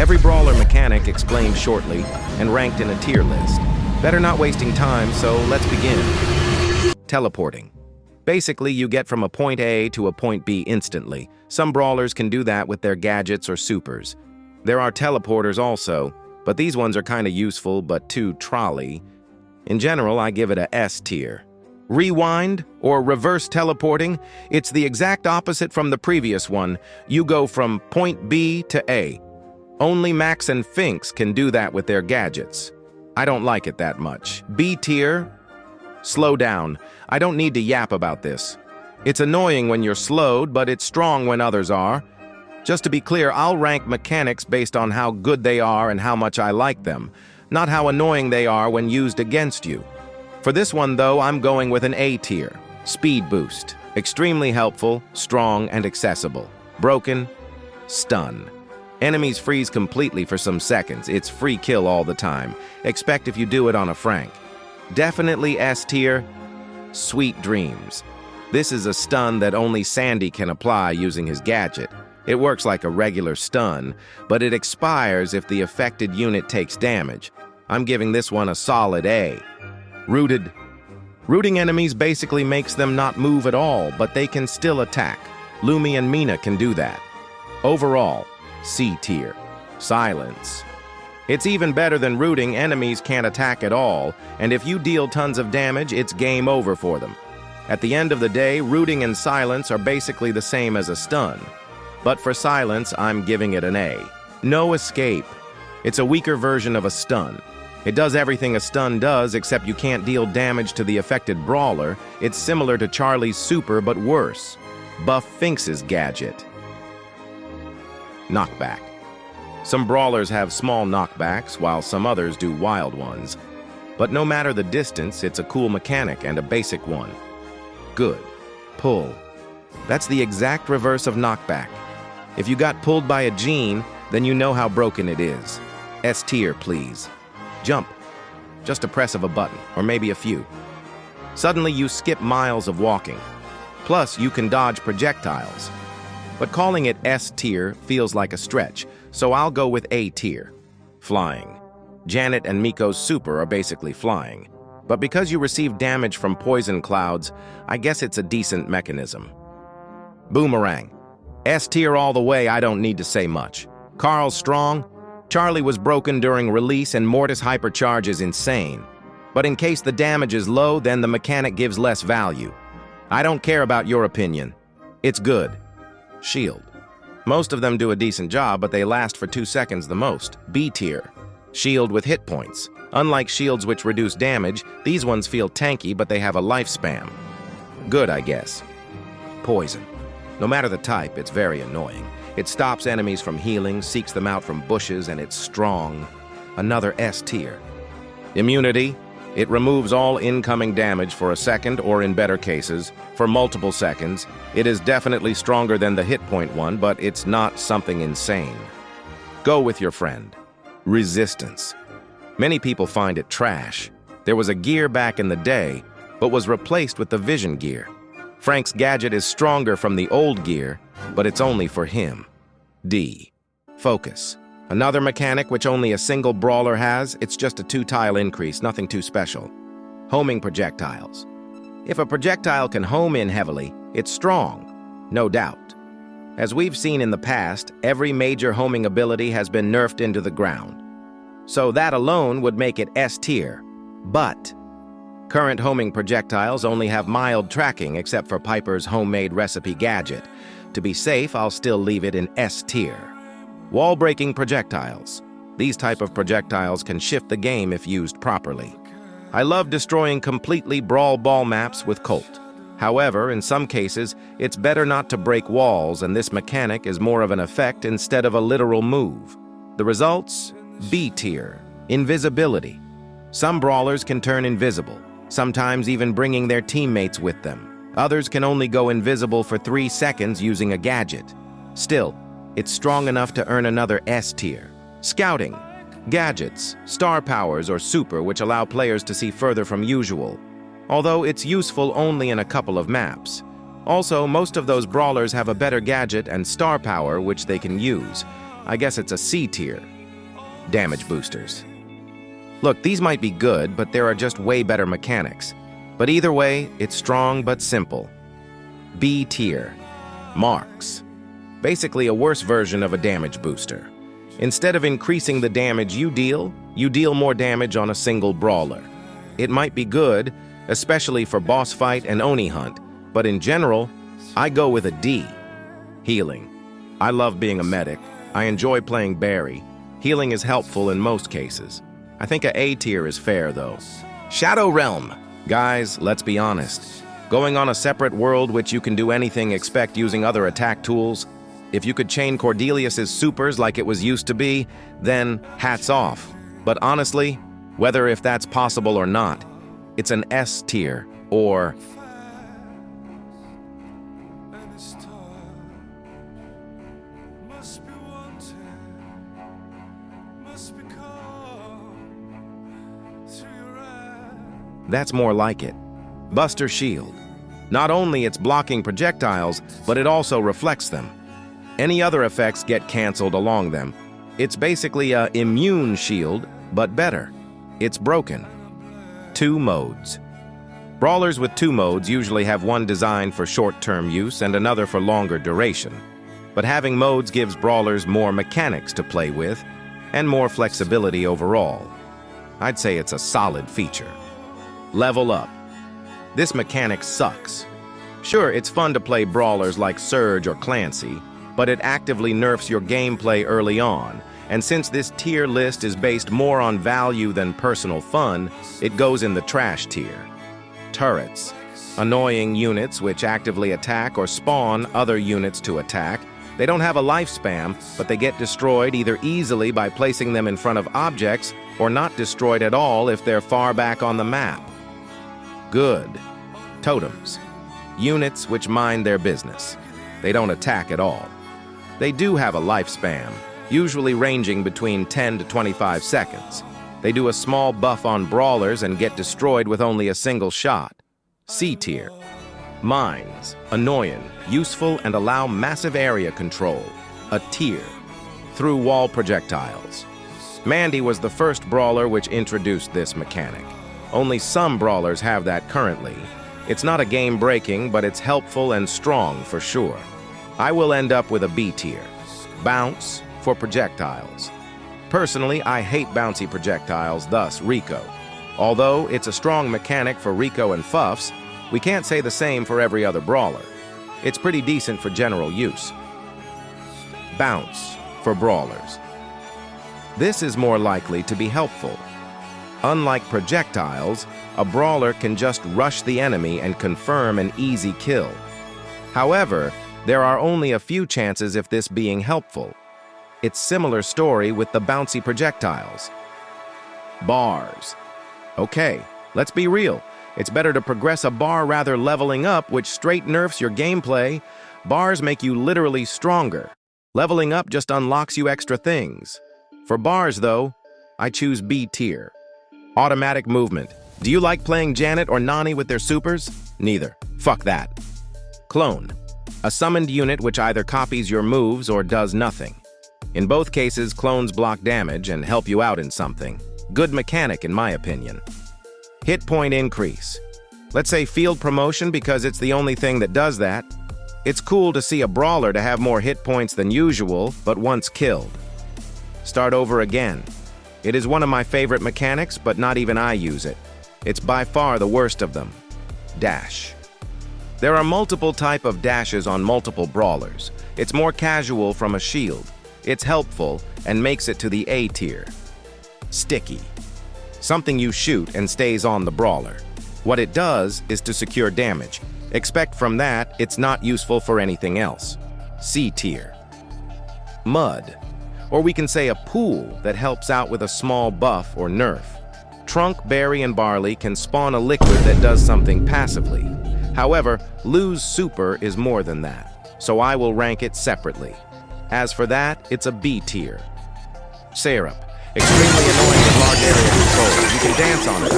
Every brawler mechanic explained shortly and ranked in a tier list. Better not wasting time, so let's begin. Teleporting. Basically, you get from a point A to a point B instantly. Some brawlers can do that with their gadgets or supers. There are teleporters also, but these ones are kinda useful but too trolley. In general, I give it a S tier. Rewind, or reverse teleporting, it's the exact opposite from the previous one. You go from point B to A. Only Max and Finks can do that with their gadgets. I don't like it that much. B tier, slow down. I don't need to yap about this. It's annoying when you're slowed, but it's strong when others are. Just to be clear, I'll rank mechanics based on how good they are and how much I like them, not how annoying they are when used against you. For this one, though, I'm going with an A tier. Speed boost. Extremely helpful, strong, and accessible. Broken, stun. Enemies freeze completely for some seconds. It's free kill all the time. Expect if you do it on a Frank. Definitely S tier. Sweet dreams. This is a stun that only Sandy can apply using his gadget. It works like a regular stun, but it expires if the affected unit takes damage. I'm giving this one a solid A. Rooted. Rooting enemies basically makes them not move at all, but they can still attack. Lumi and Mina can do that. Overall, C tier. Silence. It's even better than rooting. Enemies can't attack at all, and if you deal tons of damage, it's game over for them. At the end of the day, rooting and silence are basically the same as a stun. But for silence, I'm giving it an A. No escape. It's a weaker version of a stun. It does everything a stun does, except you can't deal damage to the affected brawler. It's similar to Charlie's super, but worse. Buff Finks's gadget. Knockback. Some brawlers have small knockbacks, while some others do wild ones. But no matter the distance, it's a cool mechanic and a basic one. Good. Pull. That's the exact reverse of knockback. If you got pulled by a gene, then you know how broken it is. S tier, please. Jump. Just a press of a button, or maybe a few. Suddenly you skip miles of walking. Plus, you can dodge projectiles. But calling it S tier feels like a stretch, so I'll go with A tier. Flying. Janet and Miko's super are basically flying. But because you receive damage from poison clouds, I guess it's a decent mechanism. Boomerang. S tier all the way, I don't need to say much. Carl's strong. Charlie was broken during release and Mortis hypercharge is insane. But in case the damage is low, then the mechanic gives less value. I don't care about your opinion. It's good. Shield. Most of them do a decent job, but they last for 2 seconds the most. B tier. Shield with hit points. Unlike shields which reduce damage, these ones feel tanky, but they have a lifespan. Good, I guess. Poison. No matter the type, it's very annoying. It stops enemies from healing, seeks them out from bushes, and it's strong. Another S tier. Immunity. It removes all incoming damage for a second, or in better cases, for multiple seconds. It is definitely stronger than the hit point one, but it's not something insane. Go with your friend. Resistance. Many people find it trash. There was a gear back in the day, but was replaced with the vision gear. Frank's gadget is stronger from the old gear, but it's only for him. D. Focus. Another mechanic which only a single brawler has. It's just a 2-tile increase, nothing too special. Homing projectiles. If a projectile can home in heavily, it's strong, no doubt. As we've seen in the past, every major homing ability has been nerfed into the ground. So that alone would make it S tier. But current homing projectiles only have mild tracking except for Piper's homemade recipe gadget. To be safe, I'll still leave it in S tier. Wall-breaking projectiles. These type of projectiles can shift the game if used properly. I love destroying completely brawl ball maps with Colt. However, in some cases, it's better not to break walls, and this mechanic is more of an effect instead of a literal move. The results? B tier. Invisibility. Some brawlers can turn invisible, sometimes even bringing their teammates with them. Others can only go invisible for 3 seconds using a gadget. Still, it's strong enough to earn another S tier. Scouting. Gadgets, star powers, or super which allow players to see further from usual. Although it's useful only in a couple of maps. Also, most of those brawlers have a better gadget and star power which they can use. I guess it's a C tier. damage boosters. Look, these might be good, but there are just way better mechanics. But either way, it's strong but simple. B tier. Marks. Basically a worse version of a damage booster. Instead of increasing the damage you deal more damage on a single brawler. It might be good, especially for boss fight and Oni hunt, but in general, I go with a D. Healing. I love being a medic. I enjoy playing Barry. Healing is helpful in most cases. I think a A tier is fair though. Shadow Realm. Guys, let's be honest. Going on a separate world which you can do anything except using other attack tools, if you could chain Cordelius's supers like it was used to be, then hats off. But honestly, whether if that's possible or not, it's an S tier or that's more like it. Buster Shield. Not only it's blocking projectiles, but it also reflects them. Any other effects get cancelled along them. It's basically a immune shield, but better. It's broken. 2 modes. Brawlers with 2 modes usually have one designed for short-term use and another for longer duration. But having modes gives brawlers more mechanics to play with and more flexibility overall. I'd say it's a solid feature. Level up. This mechanic sucks. Sure, it's fun to play brawlers like Surge or Clancy, but it actively nerfs your gameplay early on, and since this tier list is based more on value than personal fun, it goes in the trash tier. Turrets. Annoying units which actively attack or spawn other units to attack. They don't have a lifespan, but they get destroyed either easily by placing them in front of objects or not destroyed at all if they're far back on the map. Good. Totems. Units which mind their business. They don't attack at all. They do have a lifespan, usually ranging between 10 to 25 seconds. They do a small buff on brawlers and get destroyed with only a single shot. C tier. Mines. Annoying, useful, and allow massive area control. A tier. Through wall projectiles. Mandy was the first brawler which introduced this mechanic. Only some brawlers have that currently. It's not a game-breaking, but it's helpful and strong for sure. I will end up with a B tier. Bounce for projectiles. Personally, I hate bouncy projectiles, thus Rico. Although it's a strong mechanic for Rico and Fuffs, we can't say the same for every other brawler. It's pretty decent for general use. Bounce for brawlers. This is more likely to be helpful. Unlike projectiles, a brawler can just rush the enemy and confirm an easy kill. However, there are only a few chances of this being helpful. It's similar story with the bouncy projectiles. Bars. Okay, let's be real. It's better to progress a bar rather leveling up, which straight nerfs your gameplay. Bars make you literally stronger. Leveling up just unlocks you extra things. For bars, though, I choose B tier. Automatic movement. Do you like playing Janet or Nani with their supers? Neither. Fuck that. Clone. A summoned unit which either copies your moves or does nothing. In both cases, clones block damage and help you out in something. Good mechanic in my opinion. Hit point increase. Let's say field promotion because it's the only thing that does that. It's cool to see a brawler to have more hit points than usual, but once killed. Start over again. It is one of my favorite mechanics, but not even I use it. It's by far the worst of them. Dash. There are multiple type of dashes on multiple brawlers. It's more casual from a shield. It's helpful and makes it to the A tier. Sticky. Something you shoot and stays on the brawler. What it does is to secure damage. Expect from that, it's not useful for anything else. C tier. Mud. Or we can say a pool that helps out with a small buff or nerf. Trunk, Berry, and Barley can spawn a liquid that does something passively. However, Lou's super is more than that, so I will rank it separately. As for that, it's a B tier. Syrup. Extremely annoying with large area control. You can dance on it.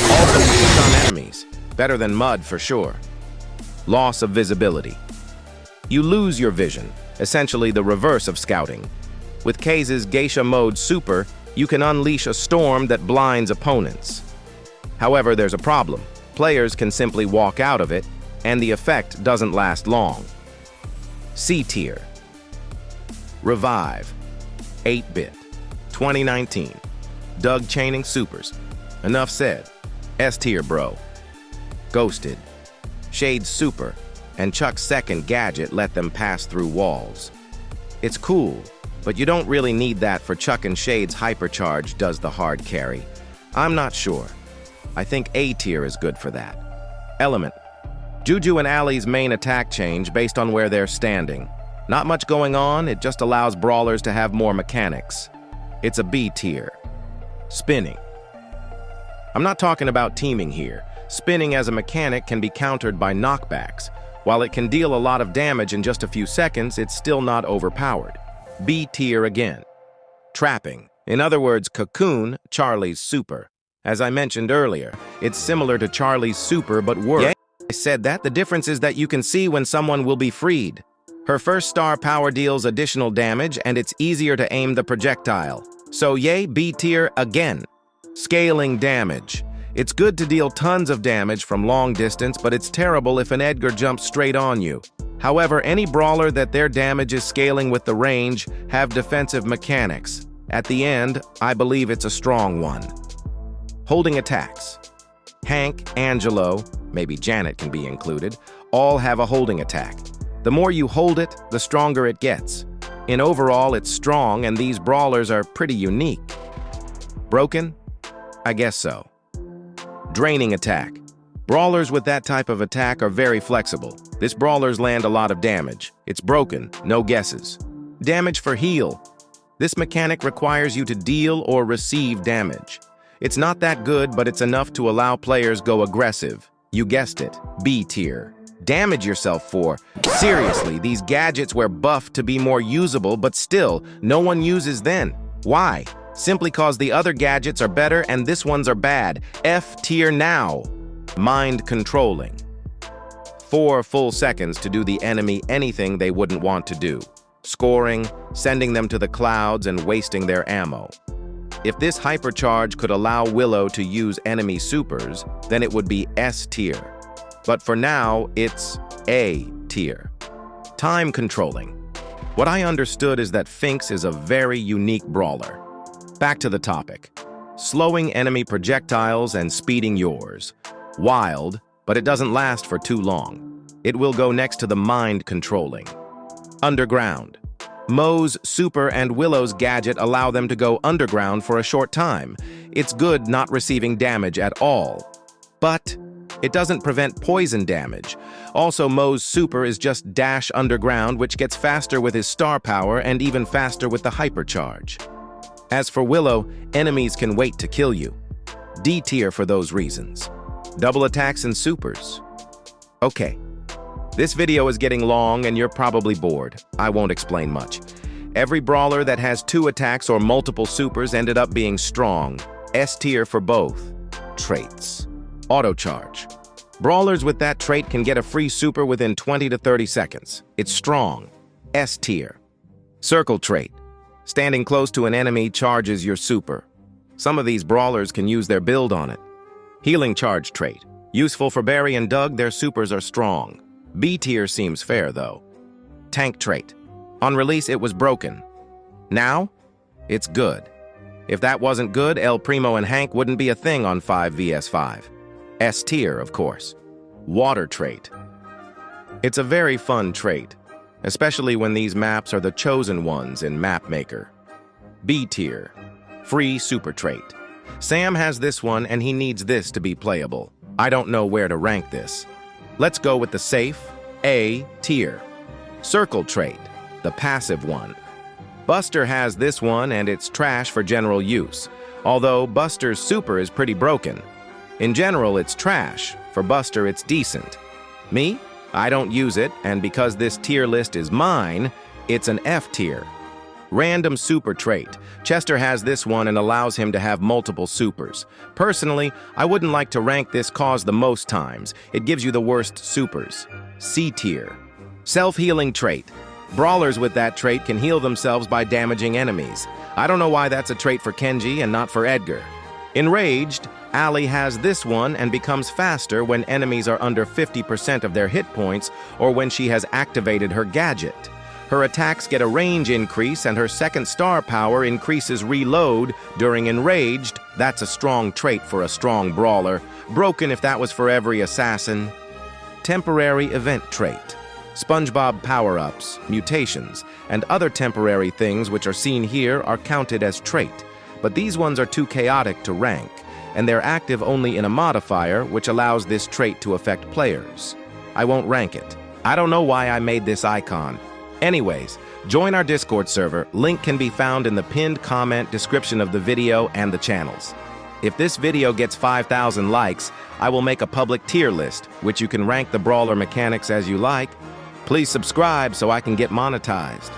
Also used on enemies. Better than mud for sure. Loss of visibility. You lose your vision, essentially the reverse of scouting. With Kei's Geisha Mode Super, you can unleash a storm that blinds opponents. However, there's a problem. Players can simply walk out of it, and the effect doesn't last long. C tier. Revive. 8-bit. 2019. Doug chaining supers. Enough said. S tier, bro. Ghosted. Shade's super, and Chuck's second gadget let them pass through walls. It's cool, but you don't really need that for Chuck and Shade's hypercharge does the hard carry. I'm not sure. I think A tier is good for that. Element. Juju and Ali's main attack change based on where they're standing. Not much going on, it just allows brawlers to have more mechanics. It's a B tier. Spinning. I'm not talking about teaming here. Spinning as a mechanic can be countered by knockbacks. While it can deal a lot of damage in just a few seconds, it's still not overpowered. B tier again. Trapping. In other words, Cocoon, Charlie's super. As I mentioned earlier, it's similar to Charlie's super but worse. Yeah, I said that. The difference is that you can see when someone will be freed. Her first star power deals additional damage and it's easier to aim the projectile. So yay, B tier again. Scaling damage. It's good to deal tons of damage from long distance, but it's terrible if an Edgar jumps straight on you. However, any brawler that their damage is scaling with the range have defensive mechanics. At the end, I believe it's a strong one. Holding attacks. Hank, Angelo, maybe Janet can be included, all have a holding attack. The more you hold it, the stronger it gets. In overall, it's strong, and these brawlers are pretty unique. Broken? I guess so. Draining attack. Brawlers with that type of attack are very flexible. This brawlers land a lot of damage. It's broken, no guesses. Damage for heal. This mechanic requires you to deal or receive damage. It's not that good, but it's enough to allow players go aggressive. You guessed it, B tier. Damage yourself for. Seriously, these gadgets were buffed to be more usable, but still, no one uses them. Why? Simply cause the other gadgets are better and this ones are bad. F tier now. Mind controlling. 4 full seconds to do the enemy anything they wouldn't want to do. Scoring, sending them to the clouds and wasting their ammo. If this hypercharge could allow Willow to use enemy supers, then it would be S tier. But for now, it's A tier. Time controlling. What I understood is that Finks is a very unique brawler. Back to the topic. Slowing enemy projectiles and speeding yours. Wild, but it doesn't last for too long. It will go next to the mind controlling. Underground. Mo's super and Willow's gadget allow them to go underground for a short time. It's good not receiving damage at all. But it doesn't prevent poison damage. Also, Mo's super is just dash underground, which gets faster with his star power and even faster with the hypercharge. As for Willow, enemies can wait to kill you. D tier for those reasons. Double attacks and supers. Okay. This video is getting long and you're probably bored. I won't explain much. Every brawler that has 2 attacks or multiple supers ended up being strong. S tier for both. Traits. Auto charge. Brawlers with that trait can get a free super within 20 to 30 seconds. It's strong. S tier. Circle trait. Standing close to an enemy charges your super. Some of these brawlers can use their build on it. Healing charge trait. Useful for Barry and Doug, their supers are strong. B tier seems fair, though. Tank trait. On release, it was broken. Now, it's good. If that wasn't good, El Primo and Hank wouldn't be a thing on 5 vs 5. S tier, of course. Water trait. It's a very fun trait, especially when these maps are the chosen ones in Map Maker. B tier. Free super trait. Sam has this one and he needs this to be playable. I don't know where to rank this. Let's go with the safe, A tier. Circle trait, the passive one. Buster has this one and it's trash for general use, although Buster's super is pretty broken. In general, it's trash. For Buster, it's decent. Me? I don't use it, and because this tier list is mine, it's an F tier. Random super trait. Chester has this one and allows him to have multiple supers. Personally, I wouldn't like to rank this cause the most times. It gives you the worst supers. C tier. Self-healing trait. Brawlers with that trait can heal themselves by damaging enemies. I don't know why that's a trait for Kenji and not for Edgar. Enraged, Ali has this one and becomes faster when enemies are under 50% of their hit points or when she has activated her gadget. Her attacks get a range increase and her second star power increases reload during Enraged. That's a strong trait for a strong brawler. Broken if that was for every assassin. Temporary event trait. SpongeBob power-ups, mutations, and other temporary things which are seen here are counted as trait, but these ones are too chaotic to rank, and they're active only in a modifier which allows this trait to affect players. I won't rank it. I don't know why I made this icon. Anyways, join our Discord server. Link can be found in the pinned comment description of the video and the channels. If this video gets 5,000 likes, I will make a public tier list, which you can rank the brawler mechanics as you like. Please subscribe so I can get monetized.